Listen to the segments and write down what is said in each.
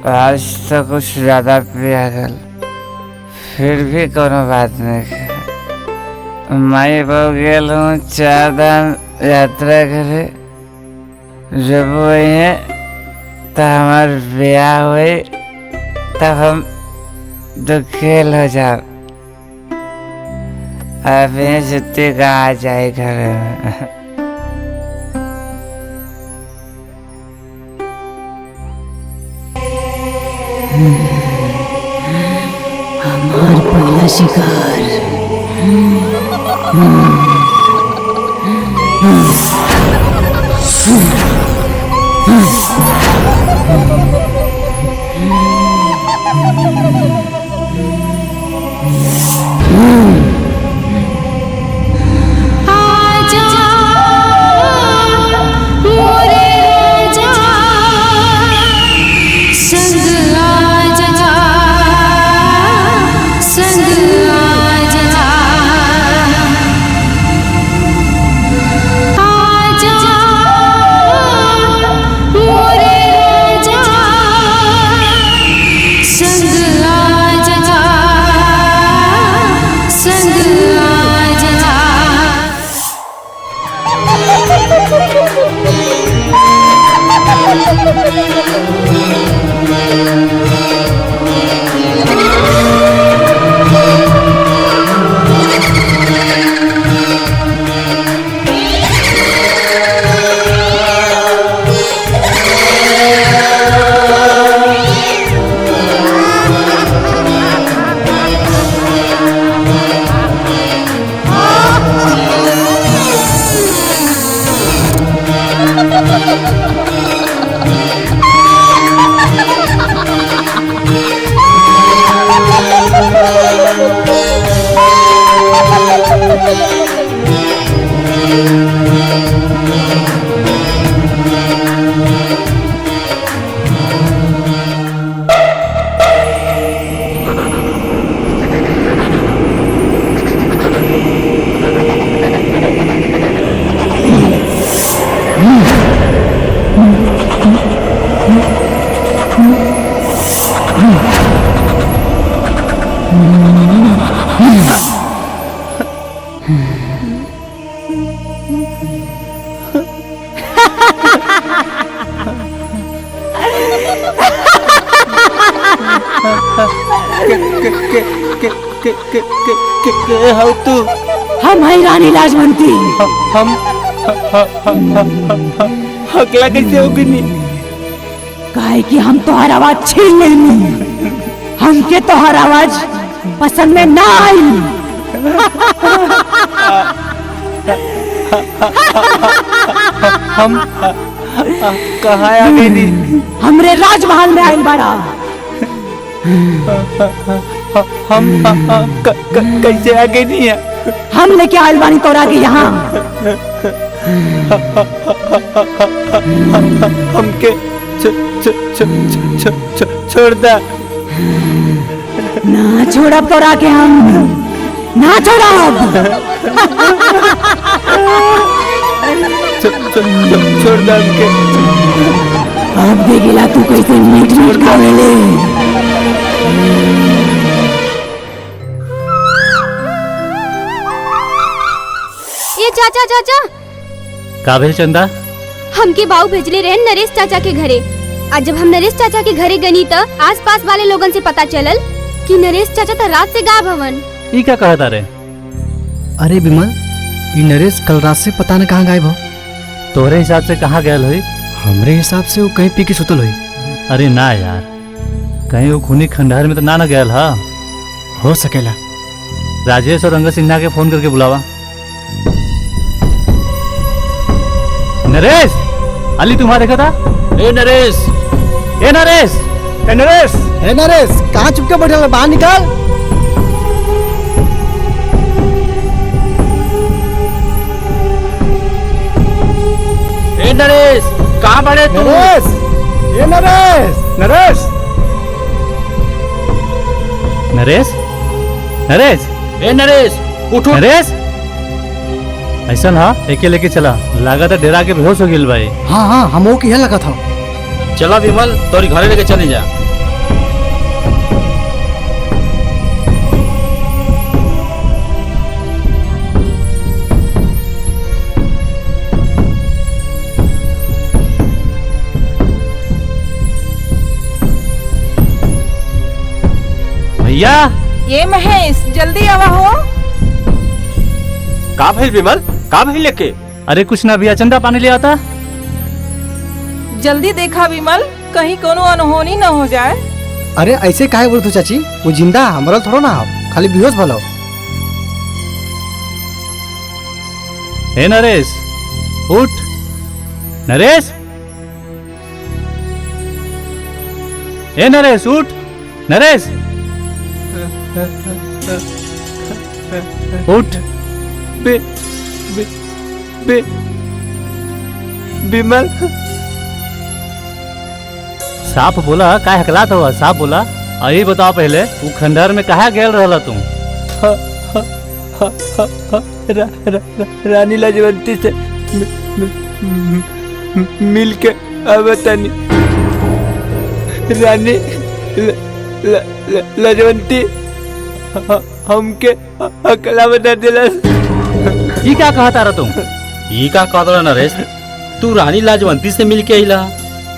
आज तो कुछ ज्यादा पिया गल, फिर भी कोनो बात नहीं। माई बहू गेल हूँ 4 धाम यात्रा करे, जब वही तो हमार ब्याह हुई तब हम तो खेल हो जाओ। अब ये जुत्ती कहाँ जाए घर में। हमार पहला शिकार। हो तू? हम है रानी लाजवंती। हम हकला कैसे हो गई? काहे कि हम तोहर आवाज छीन लेनी, हमके तोहर आवाज पसंद में ना आई। हम कहाँ आ गई? हमरे राजमहल में आइल बाड़ा। हम कैसे आ गई नहीं है? हम लेके आइल बानी तोरा के यहाँ। हमके छोड़ दा। ना छोड़ब तोरा के, हम ना छोड़ब। छोड़ दा हमके। अब देखिला तू कैसे मीट मीट खावेले। ये चाचा चाचा का भेल चंदा? हमके बाऊ भेजले रहे नरेश चाचा के घरे। आज जब हम नरेश चाचा के घरे गनी त आस पास वाले लोगन से पता चलल कि नरेश चाचा तो रात से गायब हवन। ई क्या कहता रे? अरे विमल, ये नरेश कल रात से पता न कहाँ गायब हो। तोहरे हिसाब से कहाँ गयल हुई? हमरे हिसाब से वो कहीं पी के सुतल हुई। अरे ना यार, कहीं वो खूनी खंडहर में तो ना गयल हा। हो सकेला। राजेश और रंग सिन्हा के फोन करके बुलावा। नरेश, अली तुम्हारा देखा था? ए नरेश, ए नरेश, ए नरेश, ए नरेश, कहाँ चुपके बैठे हो? बाहर निकाल। ए नरेश, कहाँ बड़े तू? नरेश, ए नरेश, नरेश, नरेश, नरेश, ए नरेश, उठो। नरेश, ऐसा ना एके लेके चला, लागत है डेरा के बेहोश हो गिल भाई। हाँ हाँ, हमो की है लगा था। चला विमल, तोरी घरे लेके चले जा। भैया ये महेश जल्दी आवा हो। का भइल विमल, का भइल लेके? अरे कुछ ना भैया, चंदा पानी ले आता। जल्दी देखा विमल, कहीं कोनो अनहोनी न हो जाए। अरे ऐसे काहे बोलत हो चाची? वो जिंदा मरल थोड़ो ना हो, खाली बेहोश भलो। हे नरेश, उठ। नरेश, हे नरेश उठ। नरेश उठ। विमल साफ बोला, काय हकलात हुआ? साफ बोला। यही बताओ पहले, वो खंडहर में कहा गेल रहला तुम? रानी लाजवंती से मिल के अवतनी। रानी लाजवंती हमके अकला बना दिला। ये क्या कहा तारा तुम? ई का कहत नरेश, तू रानी लाजवंती से मिल के अइला,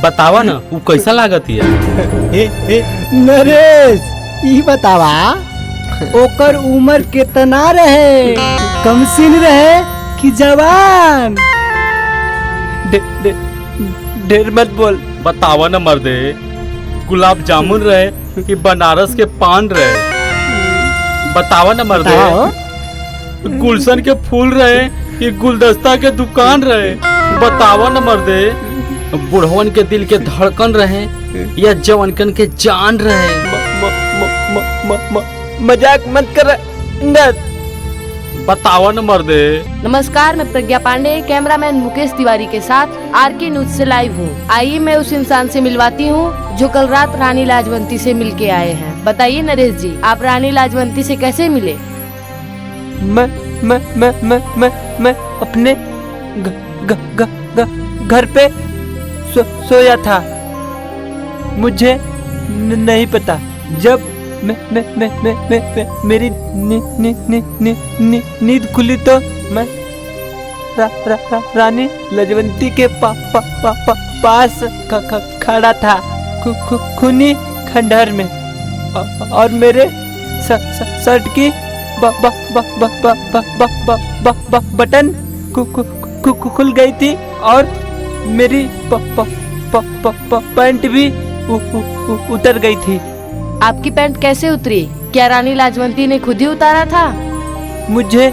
बतावा ना वो कैसा लागत है? नरेश ई बतावा, ओकर उम्र कितना रहे? कमसिन रहे कि जवान? ढेर मत बोल। बतावा ना मर्दे, गुलाब जामुन रहे कि बनारस के पान रहे? बतावा ना मर्दे, गुलशन के फूल रहे कि गुलदस्ता के दुकान रहे? बतावा न मर्दे, बुढ़वन के दिल के धड़कन रहे या जवानकन के जान रहे? मजाक मत कर। बतावा न मर्दे। नमस्कार, मैं प्रज्ञा पांडे, कैमरामैन मुकेश तिवारी के साथ आरके न्यूज से लाइव हूँ। आइए मैं उस इंसान से मिलवाती हूँ जो कल रात रानी लाजवंती से मिलके आए हैं। बताइए नरेश जी, आप रानी लाजवंती से कैसे मिले? मैं अपने घर पे सोया था। मुझे नहीं पता। जब मेरी नींद खुली तो मैं रानी लाजवंती के पास खड़ा था, खूनी खंडहर में, और मेरे शर्ट की बटन खुल गई थी और मेरी पैंट भी उतर गई थी। आपकी पैंट कैसे उतरी? क्या रानी लाजवंती ने खुद ही उतारा था? मुझे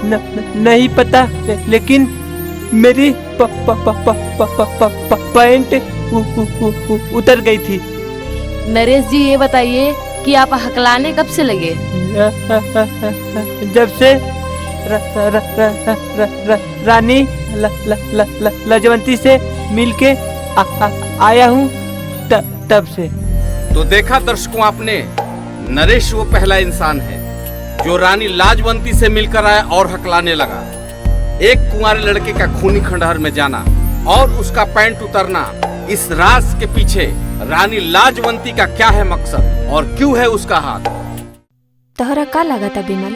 नहीं पता, लेकिन मेरी पैंट उतर गई थी। नरेश जी ये बताइए कि आप हकलाने कब से लगे? जब से रानी लाजवंती से मिलके आया हूँ तब से। तो देखा दर्शकों आपने, नरेश वो पहला इंसान है जो रानी लाजवंती से मिलकर आया और हकलाने लगा। एक कुंवारे लड़के का खूनी खंडहर में जाना और उसका पैंट उतरना, इस राज के पीछे रानी लाजवंती का क्या है मकसद और क्यों है उसका हाथ? तोहरा का लागता विमल,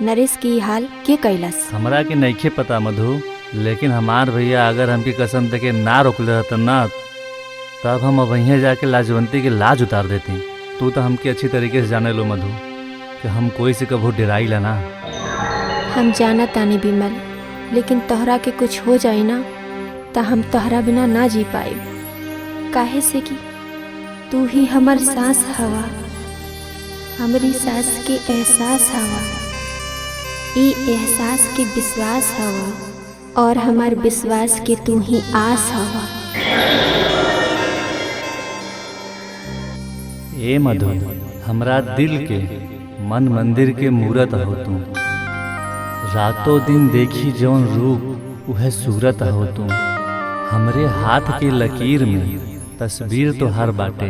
नरेश की हाल के कैलाश? हमरा के नइखे पता मधु, लेकिन हमार भैया अगर हमकी कसम दे के ना रोकले रहतन ना, तब हम वहीं जाके लाजवंती के लाज उतार देते। तू तो हमके अच्छी तरीके से जाने लो मधु कि हम कोई से कभू डराई ला ना। हम जाना तानी विमल, लेकिन तोहरा के कुछ हो जाए ना तो हम तोहरा बिना ना जी पाए। काहे से कि तू ही हमर सांस हवा, हमारी सांस के एहसास हवा, ई एहसास के विश्वास हवा, और हमार विश्वास के तू ही आस हवा। ए मधु, हमरा दिल के मन मंदिर के मूरत हो तू। रातों दिन देखी जौन रूप वह सूरत हो तू। हमरे हाथ के लकीर में तस्वीर तो हर बाटे।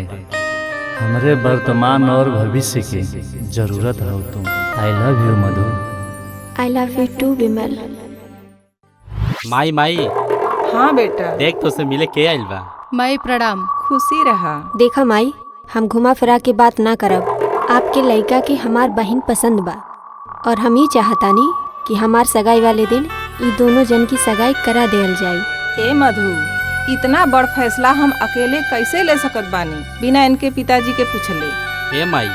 हमरे वर्तमान और भविष्य के जरूरत हो तू। I love you Madhu. I love you too Vimal. माई माई, हाँ बेटा, देख तो से मिले के आइल बा। माई प्रणाम। खुशी रहा। देखा माई, हम घुमा फिरा के बात ना करब। आपके लड़का के हमार बहन पसंद बा, और हम ही चाहतानी कि हमार सगाई वाले दिन ये दोनों जन की सगाई करा देल जाए। ए मधु, इतना बड़ फैसला हम अकेले कैसे ले सकत बानी बिना इनके पिताजी के पूछले? ए माई,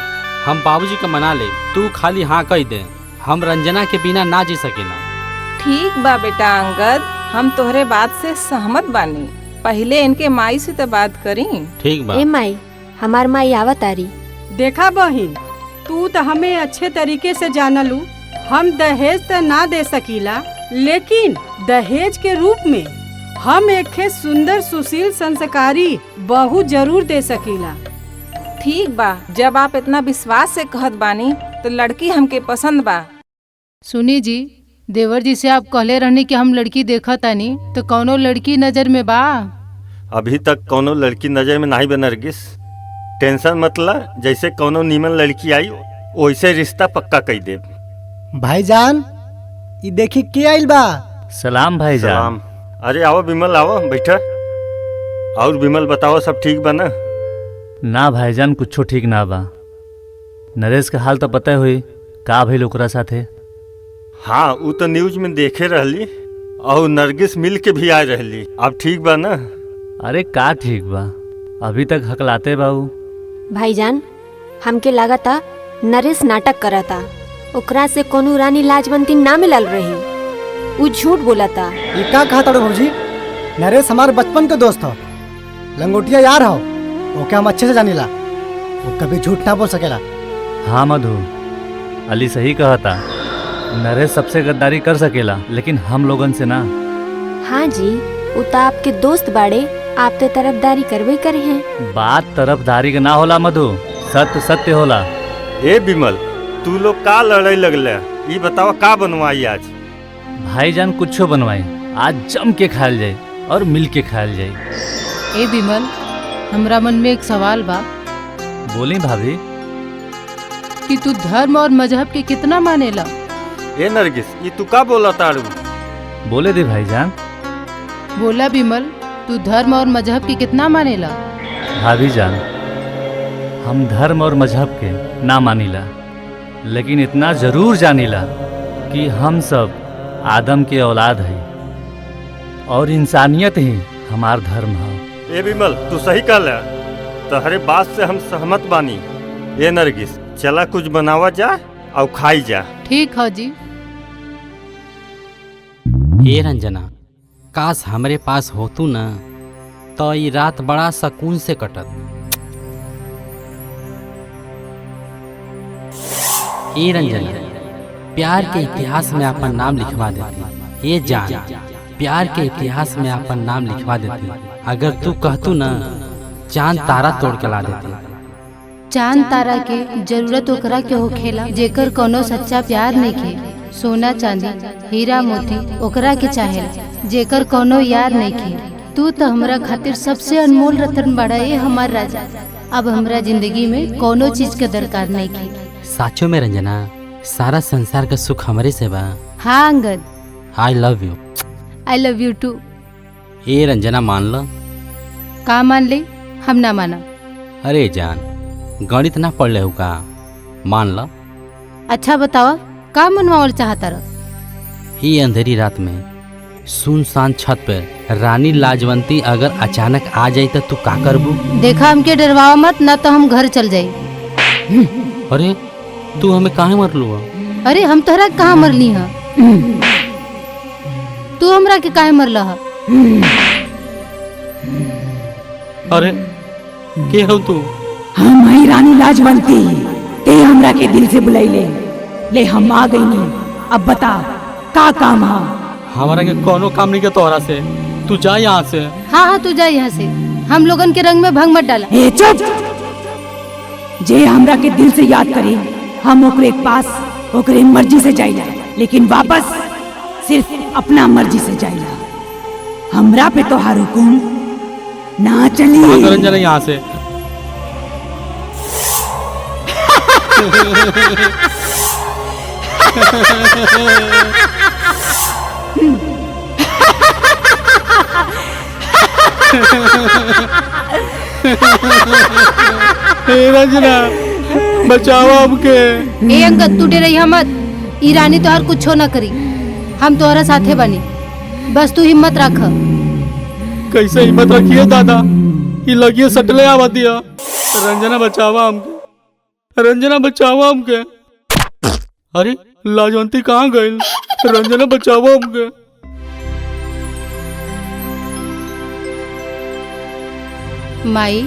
हम बाबूजी के मना ले, तू खाली हाँ कह दे। हम रंजना के बिना ना जी सकेला। ठीक बा बेटा अंगद, हम तोहरे बात से सहमत बानी। पहले इनके माई से तो बात करी। ठीक बा। ए माई, हमार माई आवत आरी। देखा बहिन, तू तो हमें अच्छे तरीके से जानलू। हम दहेज तो ना दे सकीला, लेकिन दहेज के रूप में हम एक सुंदर सुशील संस्कारी बहू जरूर दे सकीला। ठीक बा, जब आप इतना विश्वास से कहत बानी तो लड़की हमके पसंद बा। सुनी जी, देवर जी से आप कहले रहनी कि हम लड़की देखा तानी, तो कौनो लड़की नजर में बा? अभी तक कोनो लड़की नजर में नहीं बा नरगिस। टेंशन मत ला, जैसे कोनो नीमन लड़की आई वैसे रिश्ता पक्का कर दे। भाईजान, ये देखी के आइल बा। सलाम भाईजान। सलाम। अरे आओ विमल, आओ बैठा। और विमल बताओ, सब ठीक बा ना? ना भाईजान, कुछो ठीक ना बा। नरेश का हाल तो पता हुई का भइल ओकरा साथे। हाँ, वो तो न्यूज में देखे रहली और नरगिस मिल के भी आए रहली। अब ठीक बा ना? अरे का ठीक बा, अभी तक हकलाते बाऊ। भाईजान, हमके लागता नरेश नाटक करता। ओकरा से कोनो रानी लाजवंती ना मिलल रही, उ झूठ बोलता। ये का कहा ताड़ो भौजी? नरेश हमारे बचपन के दोस्त हो, लंगोटिया यार हो। ओके हम अच्छे से जानीला, वो कभी झूठ ना बोल सकेला। हाँ मधु, अली सही कहा था। नरेश सबसे गद्दारी कर सकेला, लेकिन हम लोगन से ना। हाँ जी, उ तो आपके दोस्त बाड़े, आप तो तरफदारी करबे करे हैं। बात तरफदारी का ना होला मधु, सत्य सत्य होला। ए विमल, तू लोग का लड़ाई लगले? ये बताओ का बनवाई आज? भाईजान कुछो बनवाई, आज जम के खायल जाए और मिल के खायल जाए। ए विमल, हमरा मन में एक सवाल बा। बोली भाभी। कि तू धर्म और मजहब के कितना मानेला? ए नरगिस, ये तू का बोला ताड़ू? बोले दे भाईजान। बोला विमल, तू धर्म और मजहब के कितना मानेला? भाभी जान, हम धर्म और मजहब के ना मानीला, लेकिन इतना जरूर जानीला कि हम सब आदम के औलाद है और इंसानियत ही हमार धर्म है। ए विमल, तू सही कहला, तहरे बात से हम सहमत बानी। ए नरगिस, चला कुछ बनावा जा और खाई जा। ठीक है जी। ए रंजना, काश हमरे पास होतू ना तो ये रात बड़ा सुकून से कटत। ए रंजना, प्यार के इतिहास में अपन नाम लिखवा देती। ये जान, प्यार के इतिहास में अपन नाम लिखवा देती। अगर तू कहतू ना, चांद तारा तोड़ के ला देती। चांद तारा के जरूरत ओकरा के होखेला जेकर कोनो सच्चा प्यार नहीं के। सोना चांदी हीरा मोती ओकरा के चाहेला जेकर कोनो यार नहीं के। तू तो हमरा खातिर सबसे अनमोल रतन बड़ा है हमार राजा। अब हमरा जिंदगी में कोनो चीज के दरकार नहीं के। साचो में रंजना, सारा संसार का सुख हमरे से बा। हाँ Angad, I love you. I love you too. ए रंजना, मान लो। का मान ले? हम ना माना। अरे जान, गणित ना पढ़ ले हो का? मान लो। अच्छा बतावा, का मनवावल चाहता रह? ही अंधेरी रात में सुनसान छत पे रानी लाजवंती अगर अचानक आ जाई तो तू का करबू? देखा, हमके डरवावा मत, ना तो हम घर चल जाई। अरे तू हमें काहे मरलू? अरे हम तोहरा कहाँ मरली है? तू हमरा के काहे मरला है? अरे के हो तू? हम हई रानी लाजवंती, ते हमरा के दिल से बुलाइले। ले हम आ गई नी, अब बता का काम है? हमारा के कोनो काम नहीं के तोहरा से। तू जा यहाँ से। हाँ हाँ, तू जा यहाँ से। हम लोगन के रंग में भंग मत डाला। ए चुप! जे हमरा के दिल से याद करे, हम ओकरे पास ओकरे मर्जी से जाइला, लेकिन वापस सिर्फ अपना मर्जी से जाइला। हमरा पे तोहार हुकुम ना चली। रंजना, यहाँ से। रंजना, बचाओ हमके। ए अंगद, तू डरइहा मत। ई रानी तोहार कुछो ना करी। हम तोहरा साथे बनी, बस तू हिम्मत रख। कैसे हिम्मत रखिए दादा? ये लगिए सटले आवा दिया। रंजना, बचावा हमके। रंजना बचाओ हमके। अरे लाजवंती कहाँ गई? रंजना बचाओ हमके। माई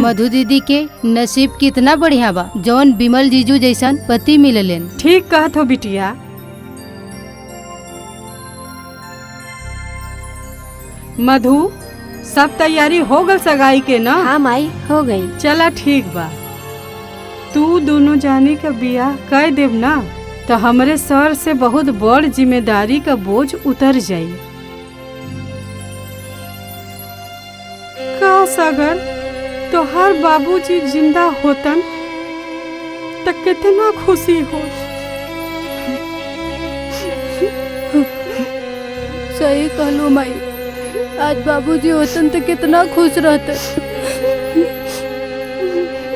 मधु दीदी के नसीब कितना बढ़िया बा जौन बिमल जीजू जैसन पति मिललेन। ठीक कहत हो बिटिया। मधु सब तैयारी हो गल सगाई के ना? हाँ माई हो गई। चला ठीक बा। तू दोनों जाने का बियाह कर देव ना तो हमरे सर से बहुत बड़ जिम्मेदारी का बोझ उतर जाई। काश अगर तोहार बाबूजी जिंदा होतन तो कितना खुशी हो। सही कहलो माई, आज बाबूजी होतन तो कितना खुश रहते।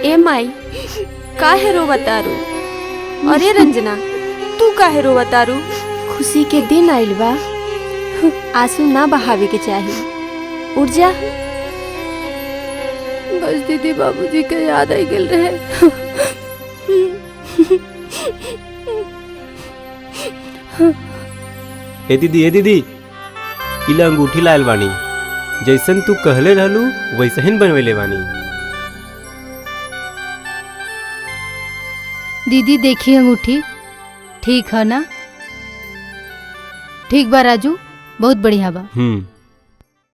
ए माई काहे रो बतारू? अरे रंजना तू काहे रो बतारू? खुशी के दिन आइल बा, आंसू ना बहावे के चाहिए। उठ जा। बस दीदी बाबूजी के याद आई गेल रहे। ए दीदी इला अंगूठी लायल बानी, जैसन तू कहले रहलू वैसे ही बनवेले बानी। दीदी देखी अंगूठी ठीक है ना? ठीक बा राजू, बहुत बढ़िया बा।